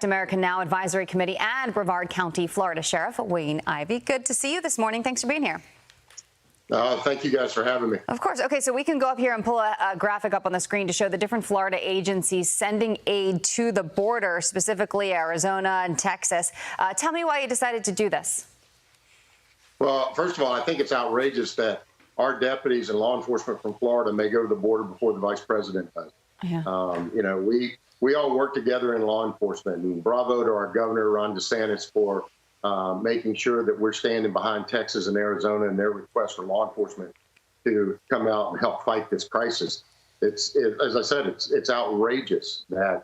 America Now Advisory Committee and Brevard County, Florida Sheriff Wayne Ivey. Good to see you this morning. Thanks for being here. Thank you guys for having me. Of course. Okay, so we can go up here and pull a graphic up on the screen to show the different Florida agencies sending aid to the border, specifically Arizona and Texas. Tell me why you decided to do this. Well, first of all, I think it's outrageous that our deputies and law enforcement from Florida may go to the border before the vice president does. Yeah. We all work together in law enforcement, and bravo to our governor, Ron DeSantis, for making sure that we're standing behind Texas and Arizona and their request for law enforcement to come out and help fight this crisis. As I said, it's outrageous that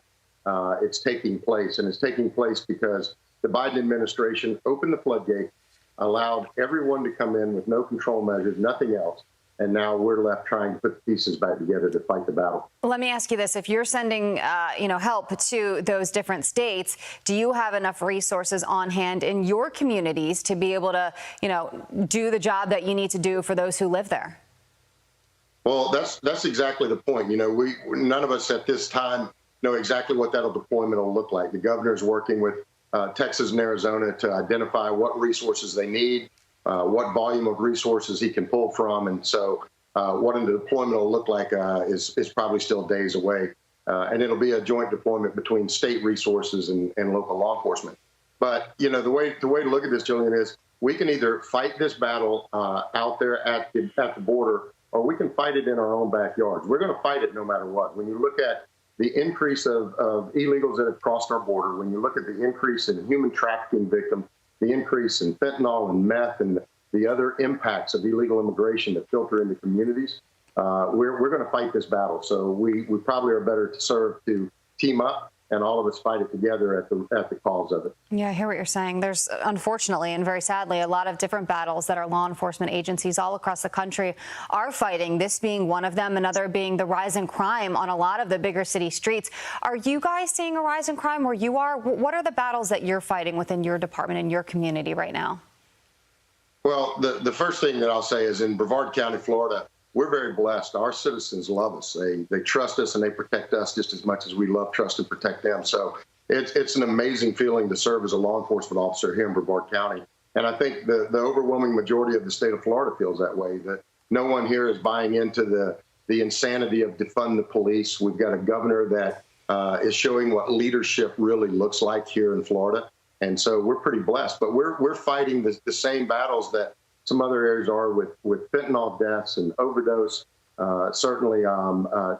it's taking place, and it's taking place because the Biden administration opened the floodgate, allowed everyone to come in with no control measures, nothing else. And now we're left trying to put the pieces back together to fight the battle. Let me ask you this. If you're sending, help to those different states, do you have enough resources on hand in your communities to be able to, do the job that you need to do for those who live there? Well, that's exactly the point. None of us at this time know exactly what that deployment will look like. The governor's working with Texas and Arizona to identify what resources they need, what volume of resources he can pull from. And so what a deployment will look like is probably still days away. And it'll be a joint deployment between state resources and local law enforcement. But, the way to look at this, Jillian, is we can either fight this battle out there at the border, or we can fight it in our own backyards. We're going to fight it no matter what. When you look at the increase of illegals that have crossed our border, when you look at the increase in human trafficking victims, the increase in fentanyl and meth and the other impacts of illegal immigration that filter into communities, we're going to fight this battle. So we probably are better to serve to team up and all of us fight it together at the cause of it. Yeah, I hear what you're saying. There's, unfortunately and very sadly, a lot of different battles that our law enforcement agencies all across the country are fighting, this being one of them, another being the rise in crime on a lot of the bigger city streets. Are you guys seeing a rise in crime where you are? What are the battles that you're fighting within your department and your community right now? Well, the first thing that I'll say is in Brevard County, Florida, we're very blessed. Our citizens love us. They trust us and they protect us just as much as we love, trust, and protect them. So it's an amazing feeling to serve as a law enforcement officer here in Brevard County. And I think the overwhelming majority of the state of Florida feels that way, that no one here is buying into the insanity of defund the police. We've got a governor that is showing what leadership really looks like here in Florida. And so we're pretty blessed. But we're fighting the same battles that some other areas are with fentanyl deaths and overdose, certainly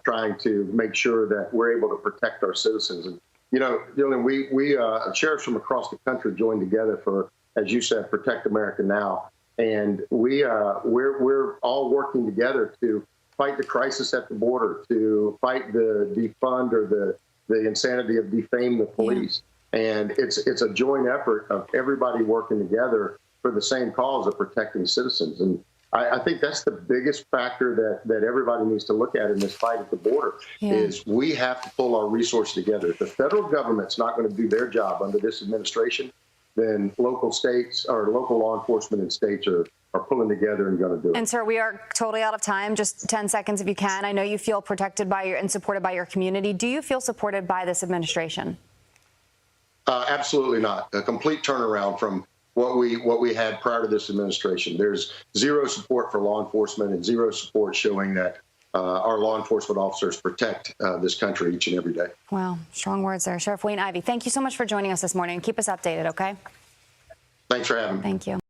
trying to make sure that we're able to protect our citizens. And, Dylan, we sheriffs from across the country joined together for, as you said, Protect America Now. And we're all working together to fight the crisis at the border, to fight the defund or the insanity of defame the police. Yeah. And it's a joint effort of everybody working together for the same cause of protecting citizens. And I think that's the biggest factor that everybody needs to look at in this fight at the border, is we have to pull our resources together. If the federal government's not going to do their job under this administration, then local states or local law enforcement in states are pulling together and going to do it. And sir, we are totally out of time. Just 10 seconds if you can. I know you feel protected by and supported by your community. Do you feel supported by this administration? Absolutely not. A complete turnaround from what we had prior to this administration. There's zero support for law enforcement and zero support showing that our law enforcement officers protect this country each and every day. Well, strong words there. Sheriff Wayne Ivey, thank you so much for joining us this morning. Keep us updated, okay? Thanks for having me. Thank you.